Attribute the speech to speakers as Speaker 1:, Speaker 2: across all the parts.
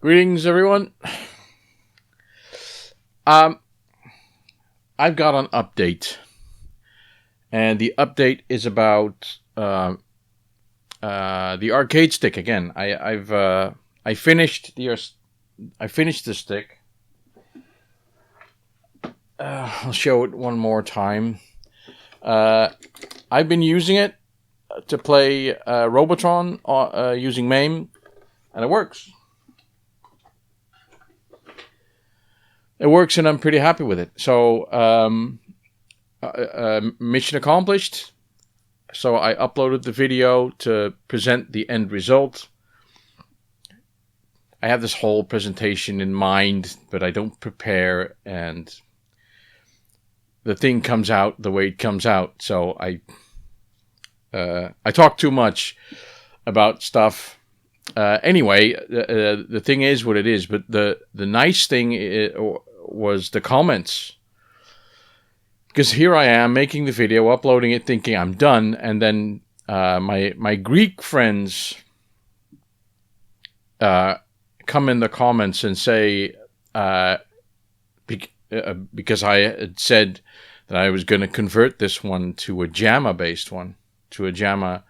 Speaker 1: Greetings, everyone. I've got an update, and the update is about the arcade stick again. I finished the stick. I'll show it one more time. I've been using it to play Robotron using MAME, and it works. It works, and I'm pretty happy with it. So, mission accomplished. So I uploaded the video to present the end result. I have this whole presentation in mind, but I don't prepare, and the thing comes out the way it comes out. So I talk too much about stuff. Anyway, the thing is what it is, but the nice thing was the comments. Because here I am making the video, uploading it, thinking I'm done, and then my Greek friends come in the comments and say, because I had said that I was going to convert this one to a Jamma-based one, to a Jamma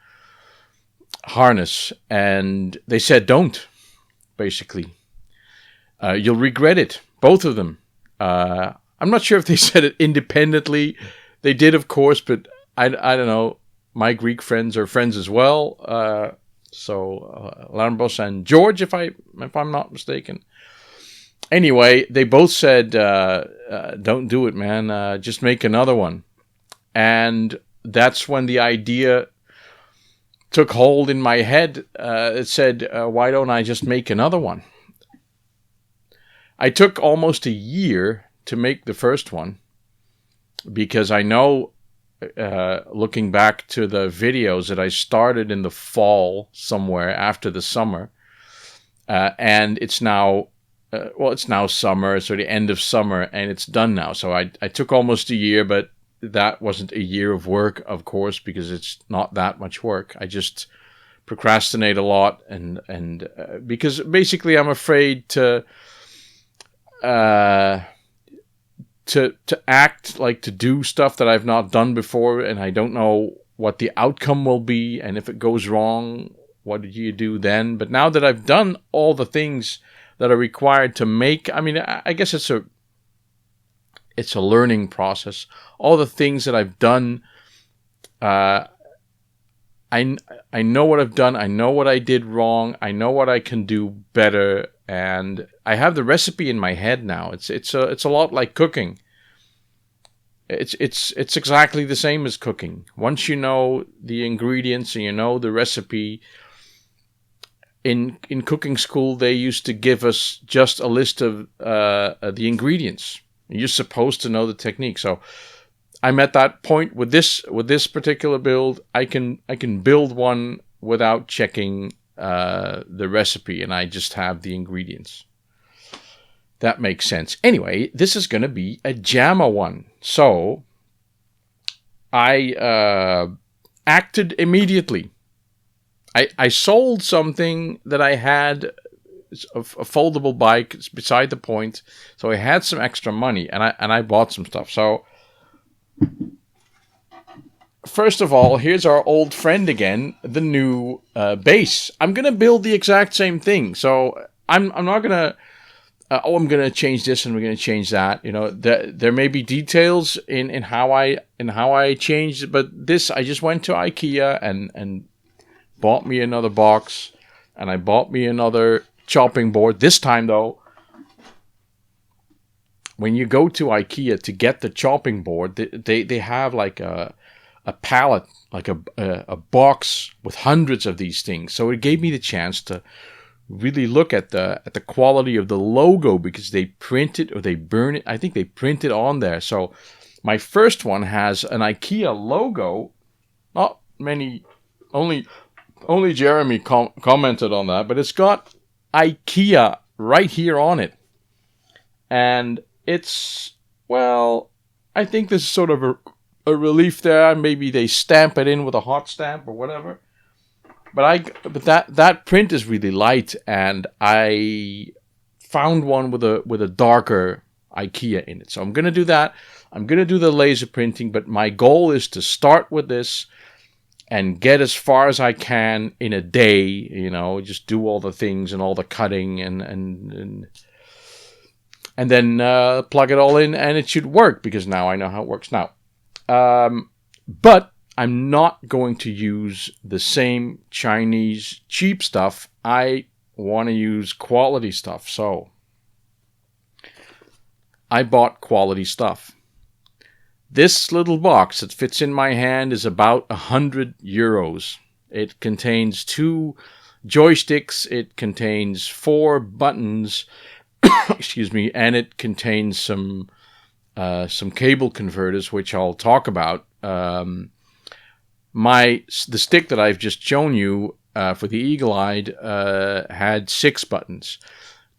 Speaker 1: harness, and they said don't, basically. You'll regret it, both of them. I'm not sure if they said it independently. They did, of course, but I don't know. My Greek friends are friends as well. So Lambros and George, if I'm not mistaken. Anyway, they both said, don't do it, man. Just make another one. And that's when the idea took hold in my head. It said, why don't I just make another one? I took almost a year to make the first one because I know, looking back to the videos, that I started in the fall somewhere after the summer, and it's now summer, so the end of summer, and it's done now. So I took almost a year, but that wasn't a year of work, of course, because it's not that much work. I just procrastinate a lot, and because basically I'm afraid to act, like to do stuff that I've not done before, and I don't know what the outcome will be, and if it goes wrong, what do you do then? But now that I've done all the things that are required to make, I mean, I guess it's a learning process. All the things that I've done, I know what I've done, I know what I did wrong, I know what I can do better, and I have the recipe in my head now. It's a lot like cooking. It's exactly the same as cooking. Once you know the ingredients and you know the recipe, in cooking school they used to give us just a list of the ingredients. You're supposed to know the technique. So I'm at that point with this particular build. I can build one without checking the recipe, and I just have the ingredients. That makes sense. Anyway, this is going to be a Jamma one. So I acted immediately. I sold something that I had, a foldable bike. It's beside the point. So I had some extra money, and I bought some stuff. So first of all, here's our old friend again, the new base. I'm going to build the exact same thing. So I'm not going to, I'm going to change this and we're going to change that. You know, there may be details in how I changed, but this, I just went to IKEA and bought me another box, and I bought me another chopping board. This time though, when you go to IKEA to get the chopping board, they have like a pallet, like a box with hundreds of these things. So it gave me the chance to really look at the quality of the logo, because they print it or they burn it. I think they print it on there. So my first one has an IKEA logo. Not many, only Jeremy commented on that, but it's got IKEA right here on it. And it's, well, I think this is sort of a relief there. Maybe they stamp it in with a hot stamp or whatever. But that print is really light, and I found one with a darker IKEA in it. So I'm going to do that. I'm going to do the laser printing, but my goal is to start with this and get as far as I can in a day, you know, just do all the things and all the cutting and then plug it all in, and it should work, because now I know how it works now. But I'm not going to use the same Chinese cheap stuff. I want to use quality stuff, so I bought quality stuff. This little box that fits in my hand is about €100. It contains 2 joysticks, it contains 4 buttons, excuse me, and it contains some cable converters, which I'll talk about. The stick that I've just shown you for the eagle-eyed had 6 buttons.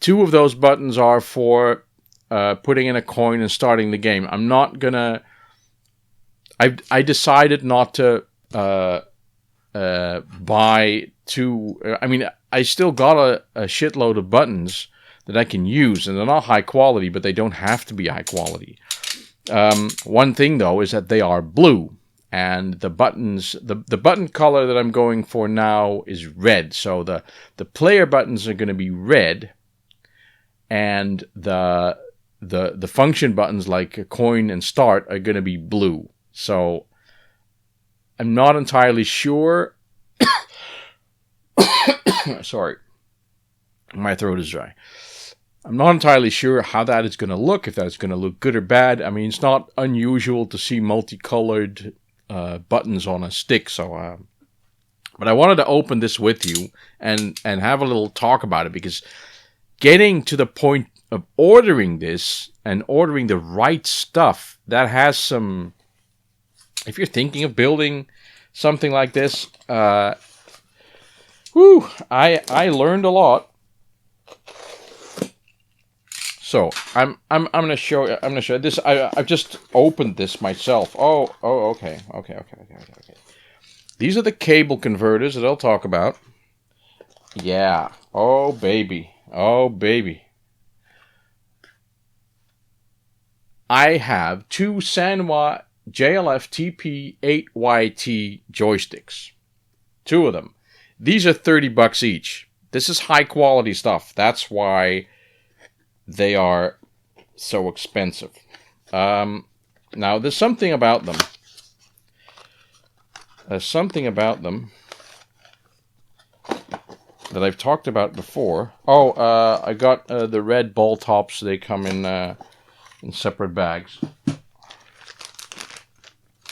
Speaker 1: 2 of those buttons are for putting in a coin and starting the game. I'm not gonna. I decided not to buy 2. I mean, I still got a shitload of buttons that I can use, and they're not high quality, but they don't have to be high quality. One thing though is that they are blue, and the buttons, the button color that I'm going for now is red. So the player buttons are going to be red, and the function buttons like a coin and start are going to be blue. So I'm not entirely sure. Sorry, my throat is dry. I'm not entirely sure how that is going to look, if that's going to look good or bad. I mean, it's not unusual to see multicolored buttons on a stick. So, but I wanted to open this with you and have a little talk about it, because getting to the point of ordering this and ordering the right stuff, that has some. If you're thinking of building something like this, I learned a lot. So I'm gonna show this. I've just opened this myself. Okay. These are the cable converters that I'll talk about. Yeah. Oh baby. I have 2 Sanwa JLF TP8YT joysticks. 2 of them. These are $30 each. This is high quality stuff. That's why they are so expensive. Now, there's something about them. That I've talked about before. I got the red ball tops. They come in separate bags.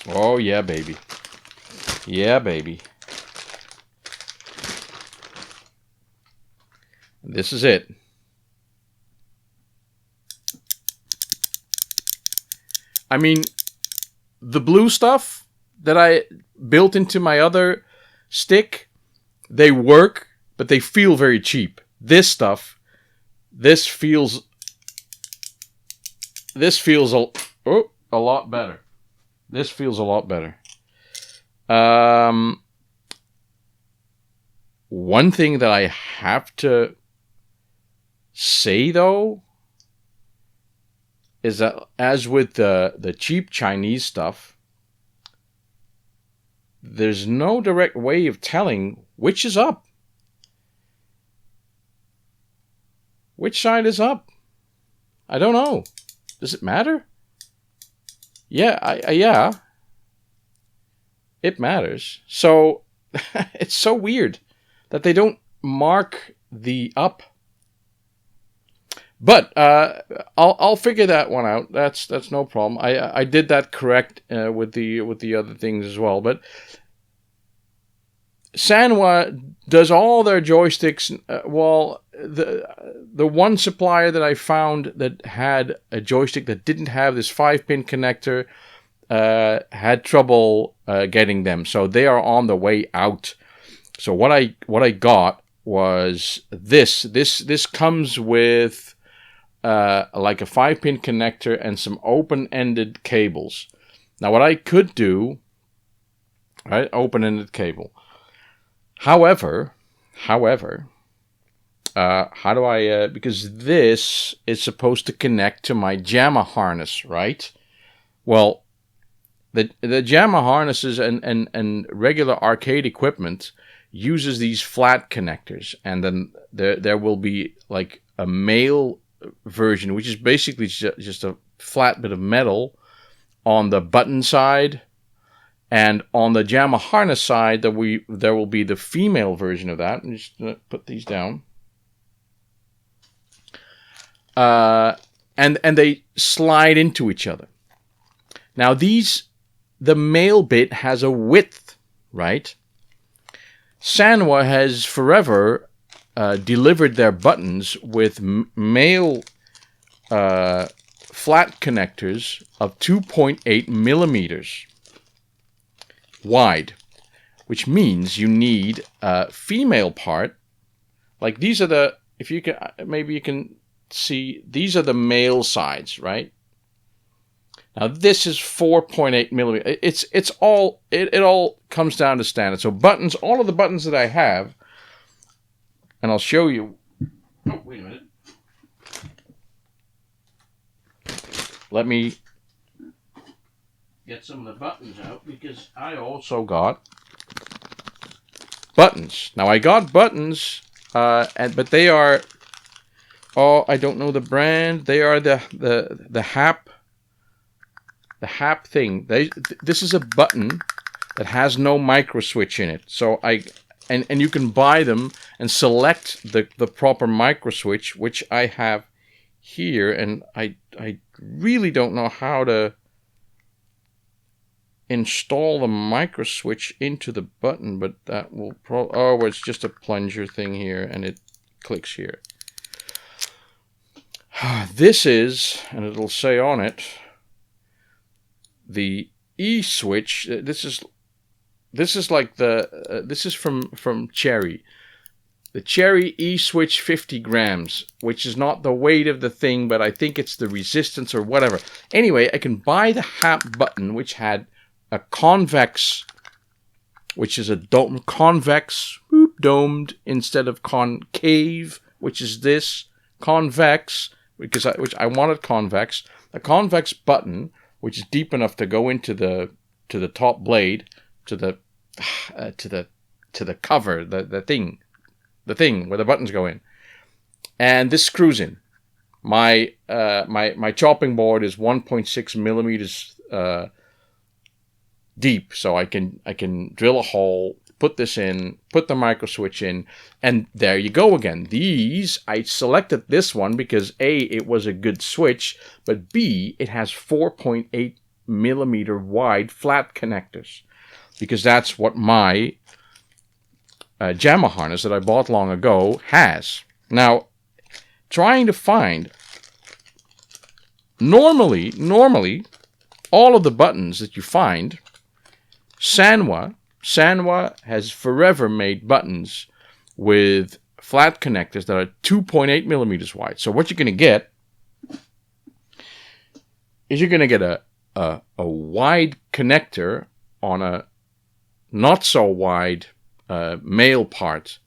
Speaker 1: Oh, yeah, baby. Yeah, baby. This is it. I mean, the blue stuff that I built into my other stick, they work, but they feel very cheap. This stuff, this feels a lot better. This feels a lot better. One thing that I have to say, though, is that as with the cheap Chinese stuff, there's no direct way of telling which is up. Which side is up? I don't know. Does it matter? Yeah, yeah. It matters. So, it's so weird that they don't mark the up. But I'll figure that one out. That's no problem. I did that correct with the other things as well. But Sanwa does all their joysticks. The one supplier that I found that had a joystick that didn't have this 5-pin connector had trouble getting them. So they are on the way out. So what I got was this. This comes with like a 5-pin connector and some open-ended cables. Now what I could do, right, open-ended cable. However, how do I, because this is supposed to connect to my Jamma harness, right? Well, the Jamma harnesses and regular arcade equipment uses these flat connectors, and then there will be like a male version, which is basically just a flat bit of metal on the button side, and on the Jamma harness side, there will be the female version of that. I'm just gonna put these down, and they slide into each other. Now the male bit has a width, right? Sanwa has forever delivered their buttons with male flat connectors of 2.8 millimeters wide, which means you need a female part. Like these are the, if you can, maybe you can see, these are the male sides, right? Now this is 4.8 millimeters. It's all, it all comes down to standard. So buttons, all of the buttons that I have, and I'll show you. Oh, wait a minute. Let me get some of the buttons out, because I also got buttons. Now I got buttons, but they are, oh, I don't know the brand. They are the HAP. The HAP thing. This is a button that has no micro switch in it. So and you can buy them and select the proper micro switch, which I have here, and I really don't know how to install the micro switch into the button, but that will oh, it's just a plunger thing here, and it clicks here. This is, and it'll say on it, the E switch. This is like the this is from Cherry. The Cherry E switch 50 grams, which is not the weight of the thing, but I think it's the resistance or whatever. Anyway, I can buy the HAP button, which had a convex, which is a convex, domed instead of concave, which is this convex, which I wanted convex. A convex button, which is deep enough to go into the top blade, to the cover, the thing where the buttons go in, and this screws in. My chopping board is 1.6 millimeters deep, so I can drill a hole, put this in, put the micro switch in, and there you go again. These, I selected this one because A, it was a good switch, but B, it has 4.8 millimeter wide flat connectors, because that's what my Jamma harness that I bought long ago has. Now, trying to find, normally, all of the buttons that you find, Sanwa has forever made buttons with flat connectors that are 2.8 millimeters wide. So what you're going to get is you're going to get a wide connector on a not so wide male part.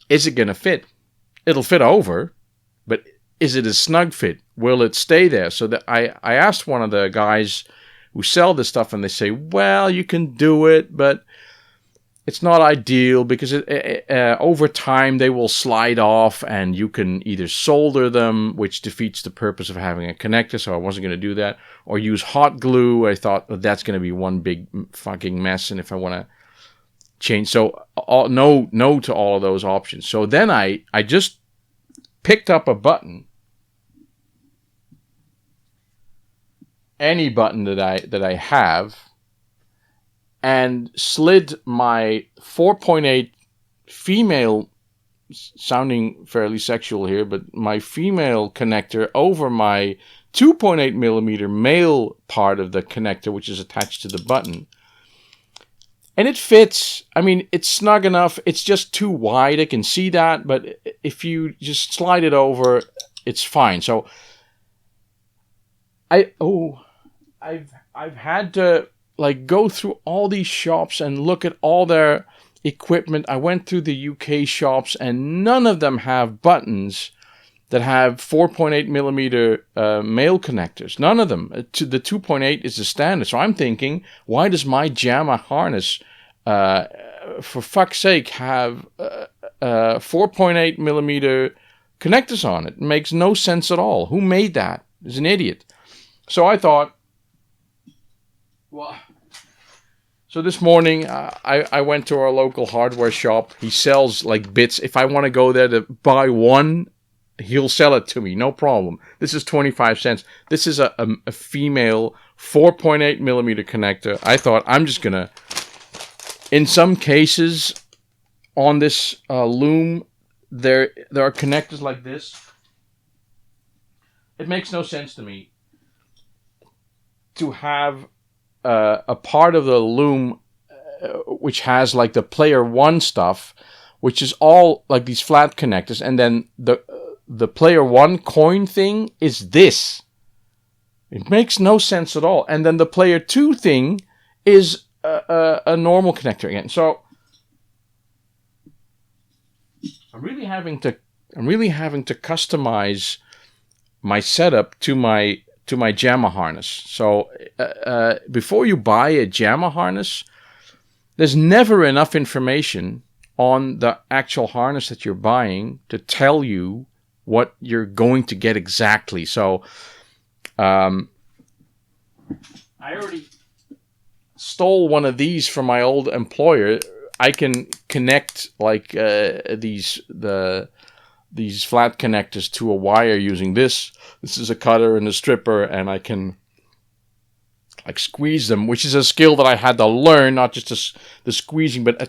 Speaker 1: Is it going to fit? It'll fit over, but is it a snug fit? Will it stay there? So that I asked one of the guys who sell this stuff, and they say, well, you can do it, but it's not ideal because over time they will slide off, and you can either solder them, which defeats the purpose of having a connector, so I wasn't going to do that, or use hot glue. I thought, well, that's going to be one big fucking mess, and if I want to change, so no to all of those options. So then I just picked up a button, any button that I have, and slid my 4.8 female, sounding fairly sexual here, but my female connector over my 2.8 millimeter male part of the connector, which is attached to the button. And it fits. I mean, it's snug enough. It's just too wide. I can see that. But if you just slide it over, it's fine. So I've had to like go through all these shops and look at all their equipment, I went through the UK shops, and none of them have buttons that have 4.8 millimeter male connectors. None of them. The 2.8 is the standard. So I'm thinking, why does my Jamma harness, for fuck's sake, have 4.8 millimeter connectors on it? It makes no sense at all. Who made that? Is an idiot. So I thought, well, so this morning I went to our local hardware shop. He sells like bits. If I want to go there to buy one, he'll sell it to me, no problem. This is 25 cents. This is a female 4.8 millimeter connector. I thought I'm just gonna, in some cases on this loom, there are connectors like this. It makes no sense to me to have a part of the loom which has like the player one stuff, which is all like these flat connectors, and then the player one coin thing is this. It makes no sense at all. And then the player two thing is a normal connector again. So I'm really having to customize my setup to my Jamma harness. So before you buy a Jamma harness, there's never enough information on the actual harness that you're buying to tell you what you're going to get exactly. So I already stole one of these from my old employer. I can connect like these flat connectors to a wire using this. This is a cutter and a stripper, and I can like squeeze them, which is a skill that I had to learn, not just the squeezing, but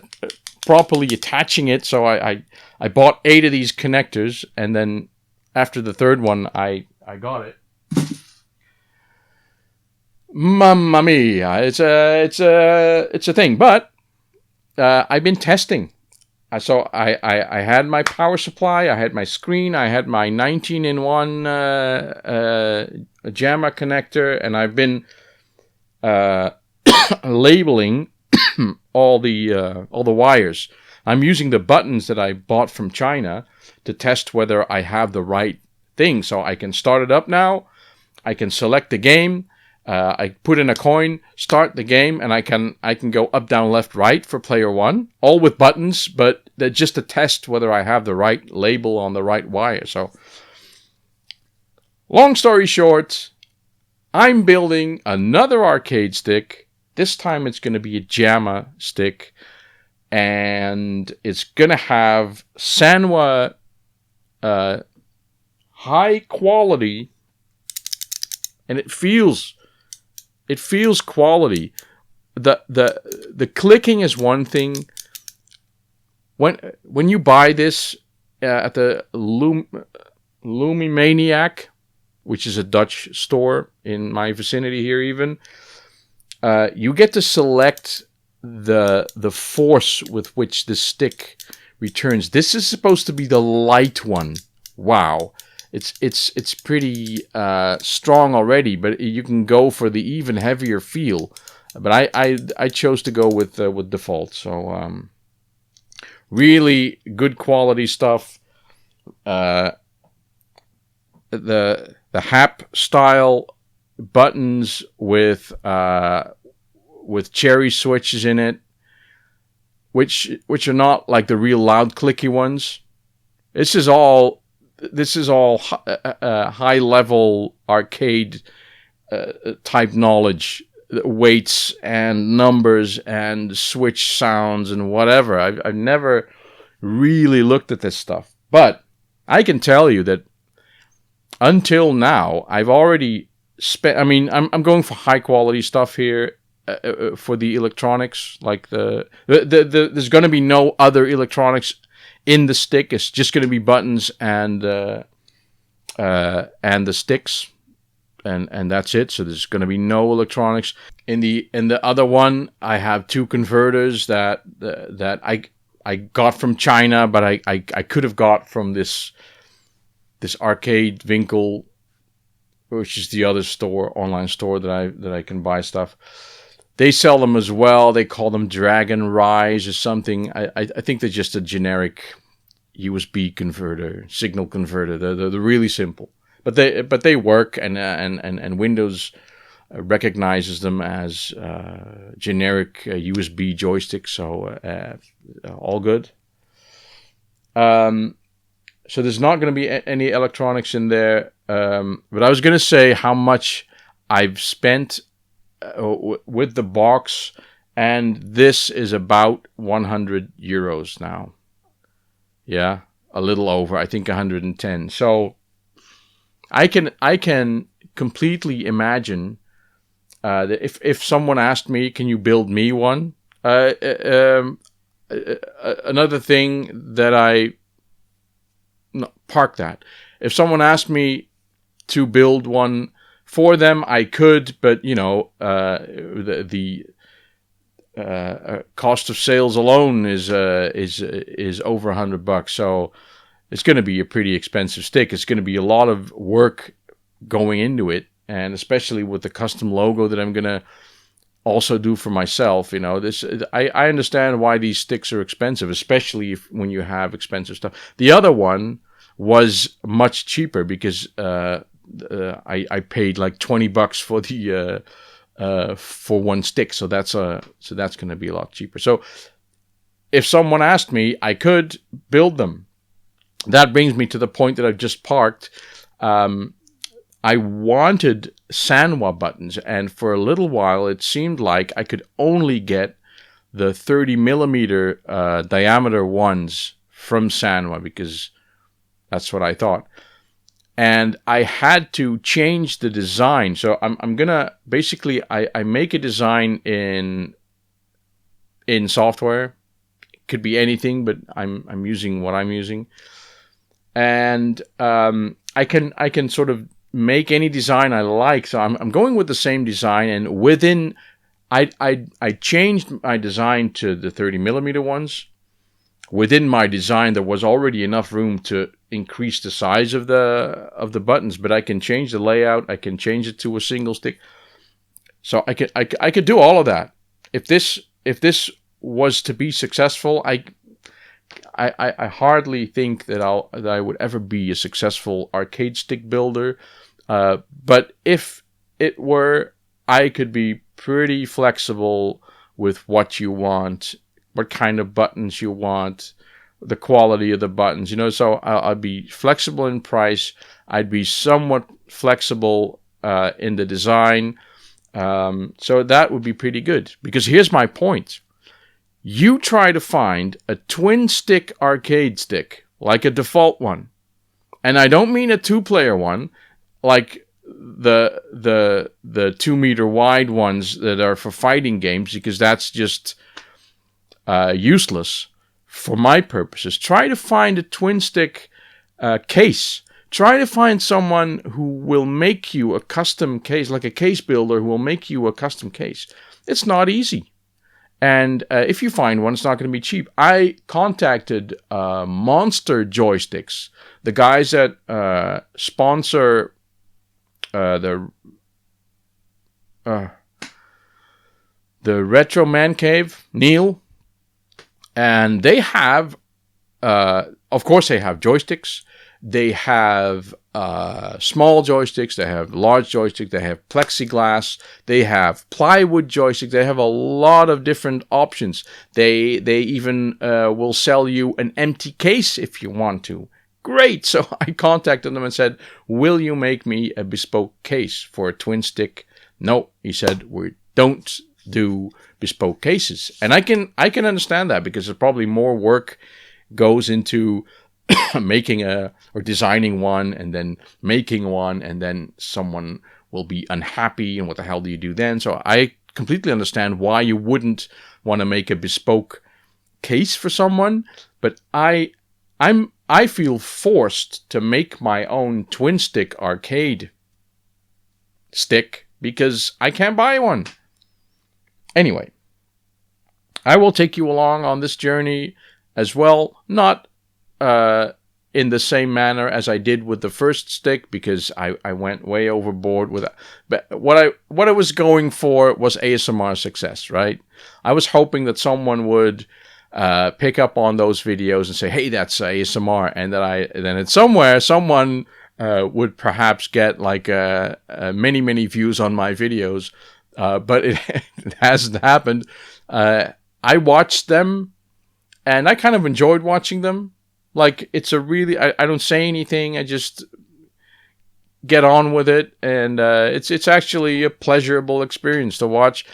Speaker 1: properly attaching it. So I bought 8 of these connectors, and then after the third one, I got it. Mamma mia! It's a thing, but I've been testing. So I had my power supply, I had my screen, I had my 19-in-1 Jamma connector, and I've been labeling all the wires. I'm using the buttons that I bought from China to test whether I have the right thing. So I can start it up now. I can select the game. I put in a coin, start the game, and I can go up, down, left, right for player one, all with buttons, but just to test whether I have the right label on the right wire. So, long story short, I'm building another arcade stick. This time it's going to be a Jamma stick, and it's going to have Sanwa high quality, and it feels quality. The clicking is one thing. When you buy this at the Lumimaniac, which is a Dutch store in my vicinity here, even you get to select the force with which the stick returns. This is supposed to be the light one. Wow. It's pretty strong already, but you can go for the even heavier feel. But I chose to go with default. So really good quality stuff. The Hap style buttons with cherry switches in it, which are not like the real loud clicky ones. This is all high level arcade type knowledge, weights and numbers and switch sounds and whatever. I've never really looked at this stuff, but I can tell you that until now I've already spent. I mean, I'm going for high quality stuff here for the electronics. Like there's going to be no other electronics in the stick. It's just going to be buttons and the sticks, and that's it. So there's going to be no electronics in the other one. I have 2 converters that I got from China, but I could have got from this Arcade Winkel, which is the other store, online store that I can buy stuff. They sell them as well. They call them Dragon Rise or something. I think they're just a generic USB converter, signal converter. They're really simple, but they work, and Windows recognizes them as generic USB joysticks. So all good. So there's not going to be any electronics in there. But I was going to say how much I've spent with the box, and this is about 100 euros now. Yeah, a little over. I think 110. So I can completely imagine that if someone asked me, "Can you build me one?" Another thing that park that. If someone asked me to build one for them, I could, but the cost of sales alone is over $100. So it's going to be a pretty expensive stick. It's going to be a lot of work going into it, and especially with the custom logo that I'm going to also do for myself. I understand why these sticks are expensive, especially when you have expensive stuff. The other one was much cheaper because I paid like $20 for the for one stick, so that's going to be a lot cheaper. So if someone asked me, I could build them. That brings me to the point that I've just parked. I wanted Sanwa buttons, and for a little while it seemed like I could only get the 30 millimeter diameter ones from Sanwa, because that's what I thought. And I had to change the design. So I'm gonna basically I make a design in software. It could be anything, but I'm using what I'm using. And I can sort of make any design I like. So I'm going with the same design, and within I changed my design to the 30 millimeter ones. Within my design, there was already enough room to increase the size of the buttons, but I can change the layout. I can change it to a single stick. So I could do all of that. If this was to be successful, I hardly think that I would ever be a successful arcade stick builder. But if it were, I could be pretty flexible with what you want, what kind of buttons you want, the quality of the buttons, so I'd be flexible in price. I'd be somewhat flexible in the design. So that would be pretty good, because here's my point. You try to find a twin stick arcade stick, like a default one. And I don't mean a 2-player one, like the 2-meter wide ones that are for fighting games, because that's just useless for my purposes. Try to find a twin stick case. Try to find someone who will make you a custom case, like a case builder who will make you a custom case. It's not easy. And if you find one, it's not going to be cheap. I contacted Monster Joysticks, the guys that sponsor the Retro Man Cave, Neil. And they have, of course, they have joysticks. They have small joysticks. They have large joysticks. They have plexiglass. They have plywood joysticks. They have a lot of different options. They even will sell you an empty case if you want to. Great. So I contacted them and said, "Will you make me a bespoke case for a twin stick?" No, he said, "We don't do bespoke cases." And I can understand that, because there's probably more work goes into making or designing one, and then making one, and then someone will be unhappy, and what the hell do you do then? So I completely understand why you wouldn't want to make a bespoke case for someone, but I feel forced to make my own twin stick arcade stick because I can't buy one. Anyway, I will take you along on this journey as well. Not in the same manner as I did with the first stick, because I went way overboard with it. But what I was going for was ASMR success, right? I was hoping that someone would pick up on those videos and say, "Hey, that's ASMR," and then somewhere someone would perhaps get like many views on my videos, but it hasn't happened. I watched them, and I kind of enjoyed watching them. Like, it's a really, I don't say anything, I just get on with it, and it's actually a pleasurable experience to watch.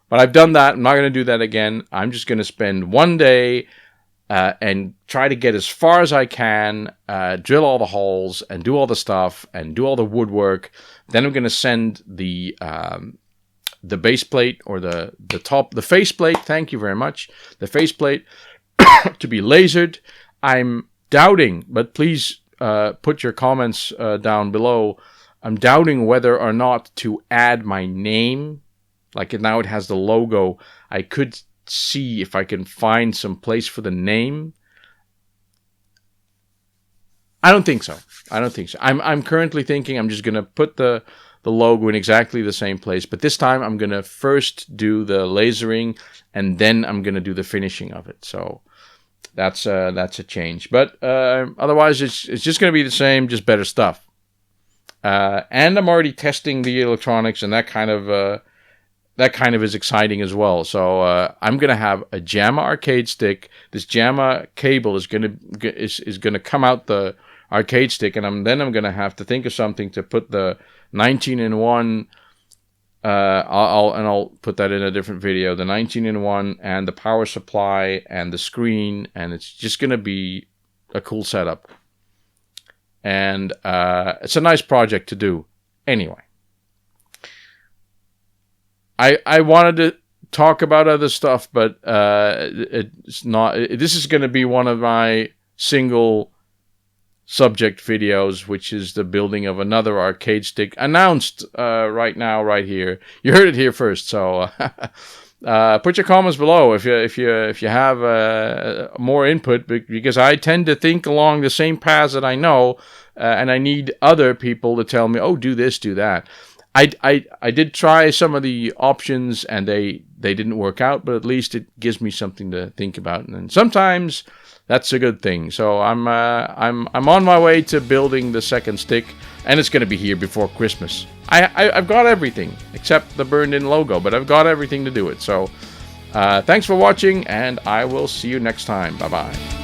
Speaker 1: But I've done that. I'm not going to do that again. I'm just going to spend one day and try to get as far as I can, drill all the holes, and do all the stuff, and do all the woodwork. Then I'm going to send the base plate, or the faceplate, thank you very much, the faceplate to be lasered. I'm doubting, but please put your comments down below. I'm doubting whether or not to add my name. Like, now it has the logo. I could see if I can find some place for the name. I don't think so. I'm currently thinking I'm just going to put the logo in exactly the same place. But this time I'm going to first do the lasering, and then I'm going to do the finishing of it. So that's a change. But otherwise, it's just going to be the same, just better stuff. And I'm already testing the electronics, and that kind of is exciting as well. So I'm going to have a Jamma arcade stick. This Jamma cable is going to come out the arcade stick, and I'm going to have to think of something to put the 19-in-1. I'll put that in a different video. The 19-in-1 and the power supply and the screen, and it's just going to be a cool setup. And it's a nice project to do. Anyway, I wanted to talk about other stuff, but it's not. This is going to be one of my single subject videos, which is the building of another arcade stick, announced right now, right here. You heard it here first. So put your comments below if you have more input, because I tend to think along the same paths that I know, and I need other people to tell me, oh, do this, do that. I did try some of the options, and they didn't work out, but at least it gives me something to think about, and sometimes that's a good thing. So I'm on my way to building the second stick, and it's going to be here before Christmas. I've got everything except the burned-in logo, but I've got everything to do it. So thanks for watching, and I will see you next time. Bye bye.